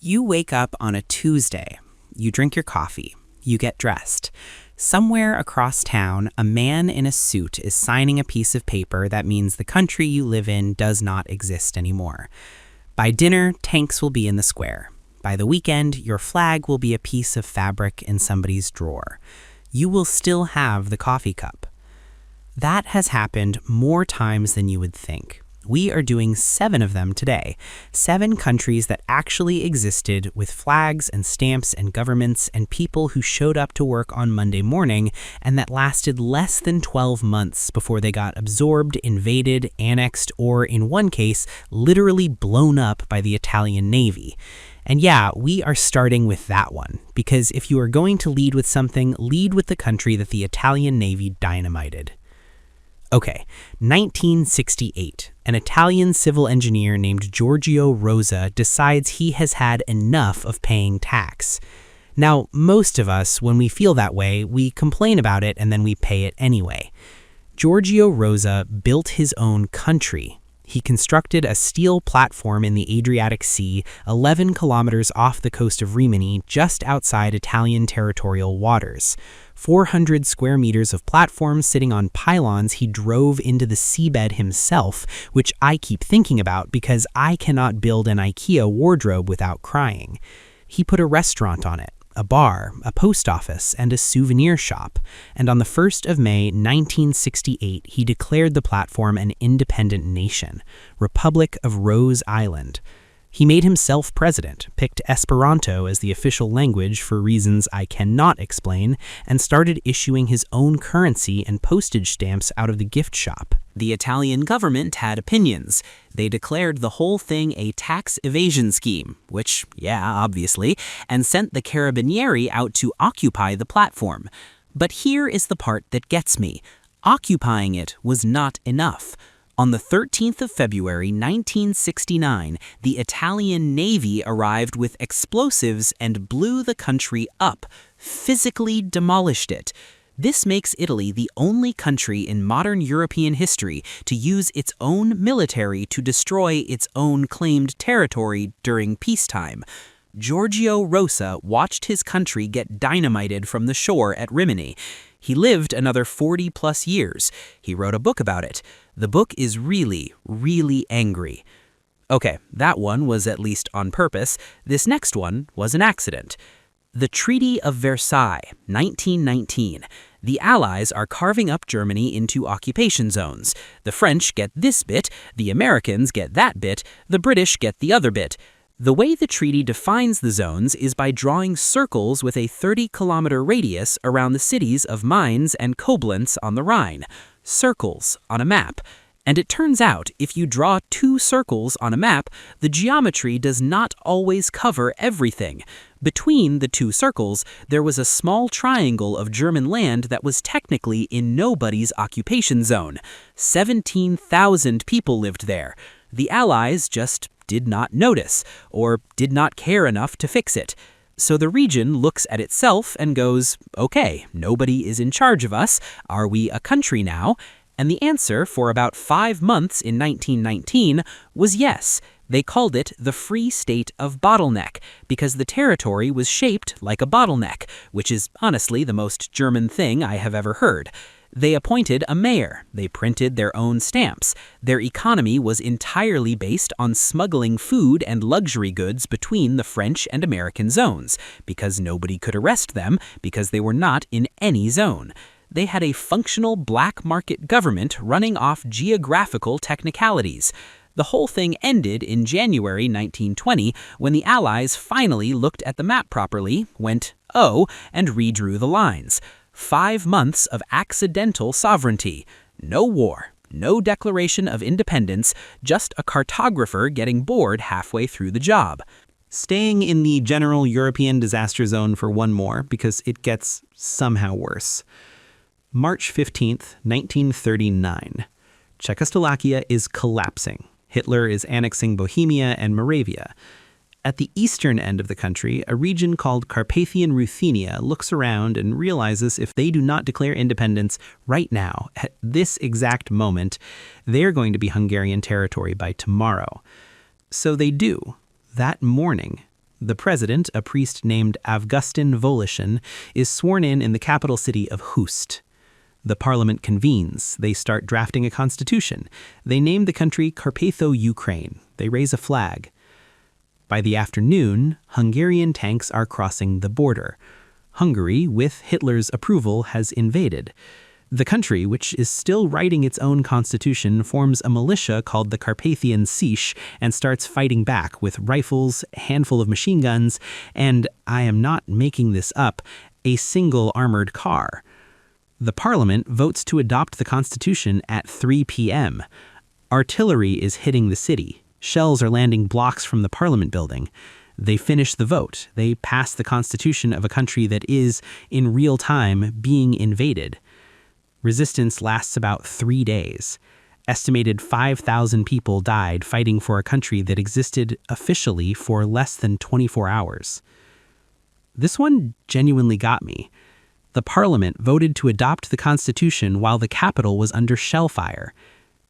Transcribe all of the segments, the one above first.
You wake up on a Tuesday. You drink your coffee. You get dressed. Somewhere across town, a man in a suit is signing a piece of paper that means the country you live in does not exist anymore. By dinner, tanks will be in the square. By the weekend, your flag will be a piece of fabric in somebody's drawer. You will still have the coffee cup. That has happened more times than you would think. We are doing 7 of them today. 7 countries that actually existed with flags and stamps and governments and people who showed up to work on Monday morning and that lasted less than 12 months before they got absorbed, invaded, annexed, or in one case, literally blown up by the Italian Navy. And yeah, we are starting with that one, because if you are going to lead with something, lead with the country that the Italian Navy dynamited. Okay, 1968. An Italian civil engineer named Giorgio Rosa decides he has had enough of paying tax. Now, most of us, when we feel that way, we complain about it and then we pay it anyway. Giorgio Rosa built his own country. He constructed a steel platform in the Adriatic Sea, 11 kilometers off the coast of Rimini, just outside Italian territorial waters. 400 square meters of platform sitting on pylons he drove into the seabed himself, which I keep thinking about because I cannot build an IKEA wardrobe without crying. He put a restaurant on it, a bar, a post office, and a souvenir shop. And on the 1st of May, 1968, he declared the platform an independent nation, Republic of Rose Island. He made himself president, picked Esperanto as the official language for reasons I cannot explain, and started issuing his own currency and postage stamps out of the gift shop. The Italian government had opinions. They declared the whole thing a tax evasion scheme, which, yeah, obviously, and sent the Carabinieri out to occupy the platform. But here is the part that gets me. Occupying it was not enough. On the 13th of February, 1969, the Italian Navy arrived with explosives and blew the country up, physically demolished it. This makes Italy the only country in modern European history to use its own military to destroy its own claimed territory during peacetime. Giorgio Rosa watched his country get dynamited from the shore at Rimini. He lived another 40-plus years. He wrote a book about it. The book is really, really angry. Okay, that one was at least on purpose. This next one was an accident. The Treaty of Versailles, 1919. The Allies are carving up Germany into occupation zones. The French get this bit, the Americans get that bit, the British get the other bit. The way the treaty defines the zones is by drawing circles with a 30-kilometer radius around the cities of Mainz and Koblenz on the Rhine. Circles on a map. And it turns out, if you draw 2 circles on a map, the geometry does not always cover everything. Between the 2 circles, there was a small triangle of German land that was technically in nobody's occupation zone. 17,000 people lived there. The Allies just did not notice, or did not care enough to fix it. So the region looks at itself and goes, okay, nobody is in charge of us. Are we a country now? And the answer for about 5 months in 1919 was yes. They called it the Free State of Bottleneck because the territory was shaped like a bottleneck, which is honestly the most German thing I have ever heard. They appointed a mayor. They printed their own stamps. Their economy was entirely based on smuggling food and luxury goods between the French and American zones, because nobody could arrest them because they were not in any zone. They had a functional black market government running off geographical technicalities. The whole thing ended in January 1920 when the Allies finally looked at the map properly, went, oh, and redrew the lines. 5 months of accidental sovereignty. No war, no declaration of independence, just a cartographer getting bored halfway through the job. Staying in the general European disaster zone for one more, because it gets somehow worse. March 15th, 1939. Czechoslovakia is collapsing. Hitler is annexing Bohemia and Moravia. At the eastern end of the country, a region called Carpathian Ruthenia looks around and realizes if they do not declare independence right now, at this exact moment, they're going to be Hungarian territory by tomorrow. So they do. That morning, The president, a priest named Avgustin Voloshin, is sworn in the capital city of Hust. The parliament convenes. They start drafting a constitution. They name the country Carpatho-Ukraine. They raise a flag. By the afternoon, Hungarian tanks are crossing the border. Hungary, with Hitler's approval, has invaded. The country, which is still writing its own constitution, forms a militia called the Carpathian Sich and starts fighting back with rifles, a handful of machine guns, and, I am not making this up, a single armored car. The parliament votes to adopt the constitution at 3 p.m. Artillery is hitting the city. Shells are landing blocks from the parliament building. They finish the vote. They pass the constitution of a country that is, in real time, being invaded. Resistance lasts about 3 days. Estimated 5,000 people died fighting for a country that existed officially for less than 24 hours. This one genuinely got me. The parliament voted to adopt the constitution while the capital was under shell fire.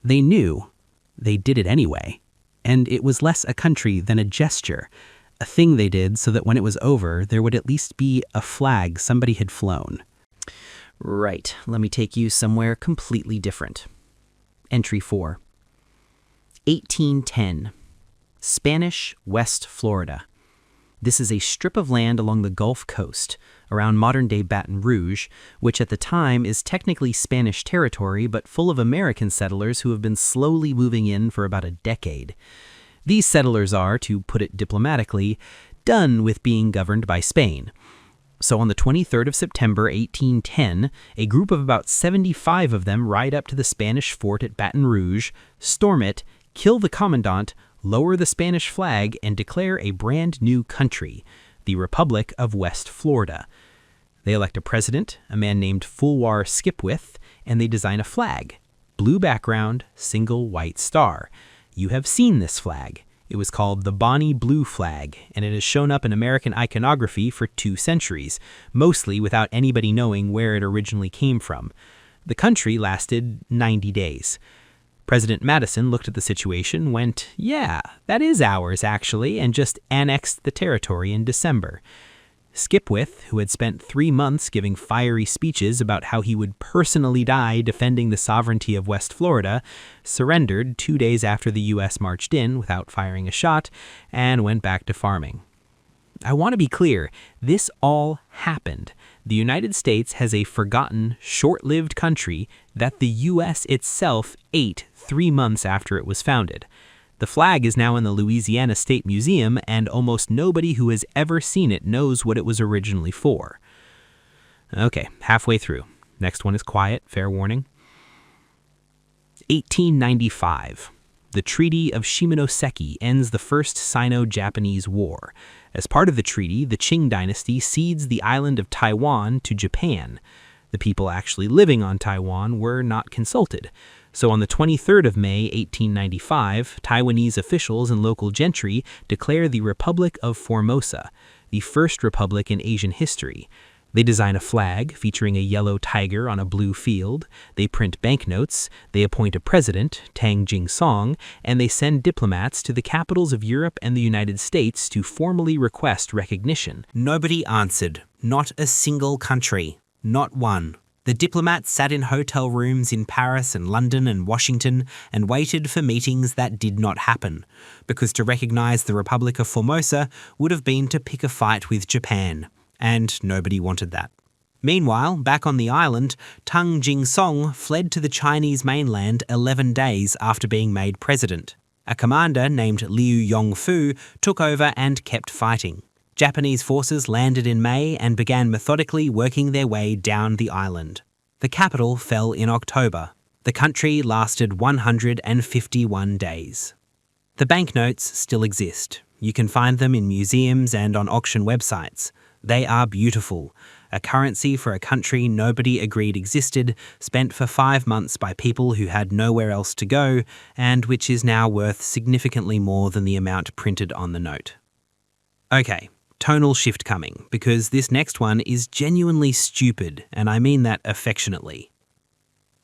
They knew. They did it anyway. And it was less a country than a gesture, a thing they did so that when it was over, there would at least be a flag somebody had flown. Right, let me take you somewhere completely different. Entry 4. 1810. Spanish West Florida. This is a strip of land along the Gulf Coast, around modern-day Baton Rouge, which at the time is technically Spanish territory but full of American settlers who have been slowly moving in for about a decade. These settlers are, to put it diplomatically, done with being governed by Spain. So on the 23rd of September 1810, a group of about 75 of them ride up to the Spanish fort at Baton Rouge, storm it, kill the commandant, lower the Spanish flag, and declare a brand new country, the Republic of West Florida. They elect a president, a man named Fulwar Skipwith, and they design a flag. Blue background, single white star. You have seen this flag. It was called the Bonnie Blue Flag, and it has shown up in American iconography for 2 centuries, mostly without anybody knowing where it originally came from. The country lasted 90 days. President Madison looked at the situation, went, "Yeah, that is ours, actually," and just annexed the territory in December. Skipwith, who had spent 3 months giving fiery speeches about how he would personally die defending the sovereignty of West Florida, surrendered 2 days after the U.S. marched in without firing a shot and went back to farming. I want to be clear, this all happened. The United States has a forgotten, short-lived country that the U.S. itself ate 3 months after it was founded. The flag is now in the Louisiana State Museum, and almost nobody who has ever seen it knows what it was originally for. Okay, halfway through. Next one is quiet, fair warning. 1895. The Treaty of Shimonoseki ends the First Sino-Japanese War. As part of the treaty, the Qing dynasty cedes the island of Taiwan to Japan. The people actually living on Taiwan were not consulted. So on the 23rd of May, 1895, Taiwanese officials and local gentry declare the Republic of Formosa, the first republic in Asian history. They design a flag featuring a yellow tiger on a blue field, they print banknotes, they appoint a president, Tang Jing-song, and they send diplomats to the capitals of Europe and the United States to formally request recognition. Nobody answered. Not a single country. Not one. The diplomats sat in hotel rooms in Paris and London and Washington and waited for meetings that did not happen, because to recognize the Republic of Formosa would have been to pick a fight with Japan, and nobody wanted that. Meanwhile, back on the island, Tang Jing-song fled to the Chinese mainland 11 days after being made president. A commander named Liu Yongfu took over and kept fighting. Japanese forces landed in May and began methodically working their way down the island. The capital fell in October. The country lasted 151 days. The banknotes still exist. You can find them in museums and on auction websites. They are beautiful. A currency for a country nobody agreed existed, spent for 5 months by people who had nowhere else to go, and which is now worth significantly more than the amount printed on the note. Okay. Tonal shift coming, because this next one is genuinely stupid, and I mean that affectionately.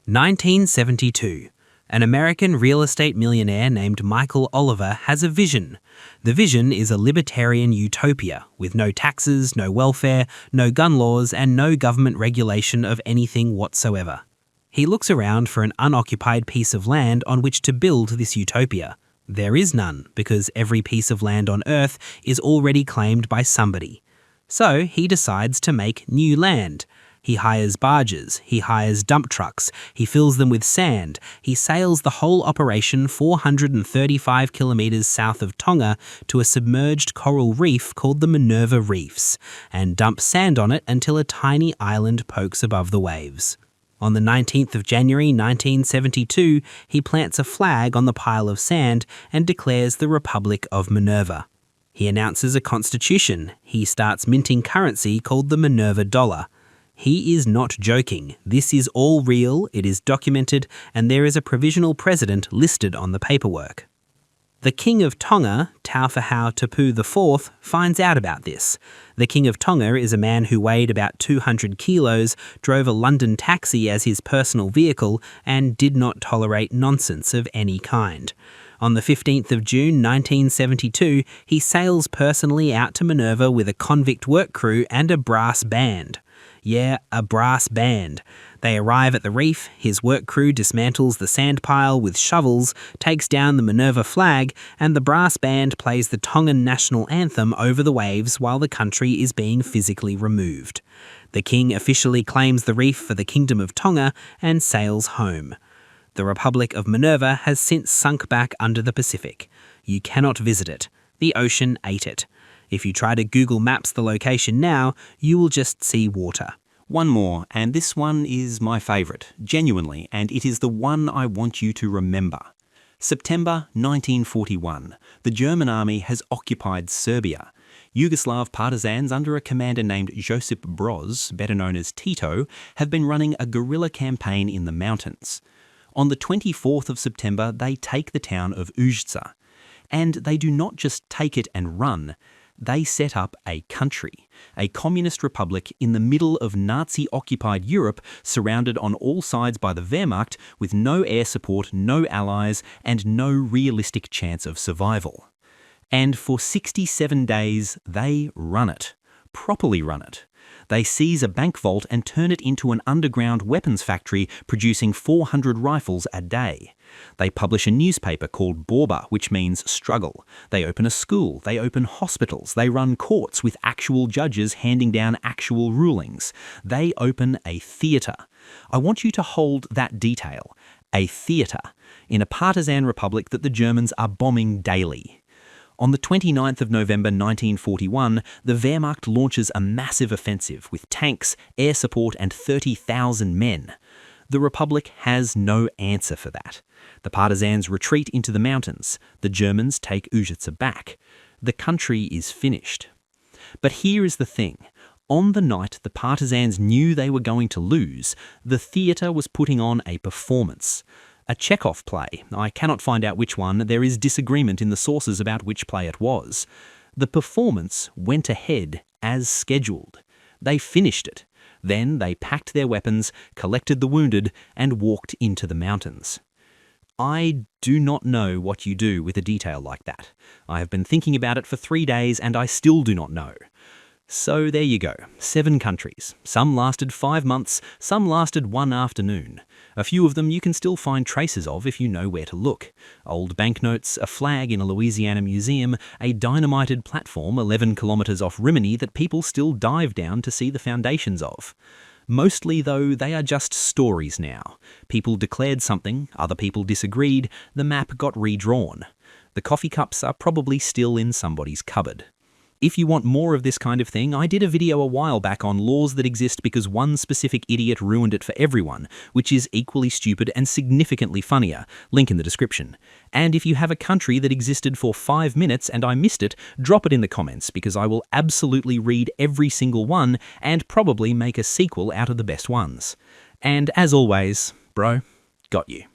1972. An American real estate millionaire named Michael Oliver has a vision. The vision is a libertarian utopia with no taxes, no welfare, no gun laws, and no government regulation of anything whatsoever. He looks around for an unoccupied piece of land on which to build this utopia. There is none, because every piece of land on Earth is already claimed by somebody. So he decides to make new land. He hires barges, he hires dump trucks, he fills them with sand, he sails the whole operation 435 kilometres south of Tonga to a submerged coral reef called the Minerva Reefs, and dumps sand on it until a tiny island pokes above the waves. On the 19th of January 1972, he plants a flag on the pile of sand and declares the Republic of Minerva. He announces a constitution. He starts minting currency called the Minerva dollar. He is not joking. This is all real, it is documented, and there is a provisional president listed on the paperwork. The King of Tonga, Taufehau Tepu IV, finds out about this. The King of Tonga is a man who weighed about 200 kilos, drove a London taxi as his personal vehicle, and did not tolerate nonsense of any kind. On the 15th of June 1972, he sails personally out to Minerva with a convict work crew and a brass band. Yeah, a brass band. They arrive at the reef, his work crew dismantles the sand pile with shovels, takes down the Minerva flag, and the brass band plays the Tongan national anthem over the waves while the country is being physically removed. The king officially claims the reef for the Kingdom of Tonga and sails home. The Republic of Minerva has since sunk back under the Pacific. You cannot visit it. The ocean ate it. If you try to Google Maps the location now, you will just see water. One more, and this one is my favourite, genuinely, and it is the one I want you to remember. September 1941. The German army has occupied Serbia. Yugoslav partisans under a commander named Josip Broz, better known as Tito, have been running a guerrilla campaign in the mountains. On the 24th of September, they take the town of Užice. And they do not just take it and run. They set up a country, a communist republic in the middle of Nazi-occupied Europe, surrounded on all sides by the Wehrmacht, with no air support, no allies, and no realistic chance of survival. And for 67 days, they run it. Properly run it. They seize a bank vault and turn it into an underground weapons factory producing 400 rifles a day. They publish a newspaper called Borba, which means struggle. They open a school, they open hospitals, they run courts with actual judges handing down actual rulings. They open a theatre. I want you to hold that detail. A theatre in a partisan republic that the Germans are bombing daily. On the 29th of November 1941, the Wehrmacht launches a massive offensive with tanks, air support and 30,000 men. The Republic has no answer for that. The partisans retreat into the mountains. The Germans take Užice back. The country is finished. But here is the thing. On the night the partisans knew they were going to lose, the theatre was putting on a performance. A Chekhov play. I cannot find out which one. There is disagreement in the sources about which play it was. The performance went ahead as scheduled. They finished it. Then they packed their weapons, collected the wounded, and walked into the mountains. I do not know what you do with a detail like that. I have been thinking about it for 3 days and I still do not know. So there you go, 7 countries. Some lasted 5 months, some lasted 1 afternoon. A few of them you can still find traces of if you know where to look. Old banknotes, a flag in a Louisiana museum, a dynamited platform 11 kilometres off Rimini that people still dive down to see the foundations of. Mostly, though, they are just stories now. People declared something, other people disagreed, the map got redrawn. The coffee cups are probably still in somebody's cupboard. If you want more of this kind of thing, I did a video a while back on laws that exist because one specific idiot ruined it for everyone, which is equally stupid and significantly funnier. Link in the description. And if you have a country that existed for 5 minutes and I missed it, drop it in the comments because I will absolutely read every single one and probably make a sequel out of the best ones. And as always, bro, got you.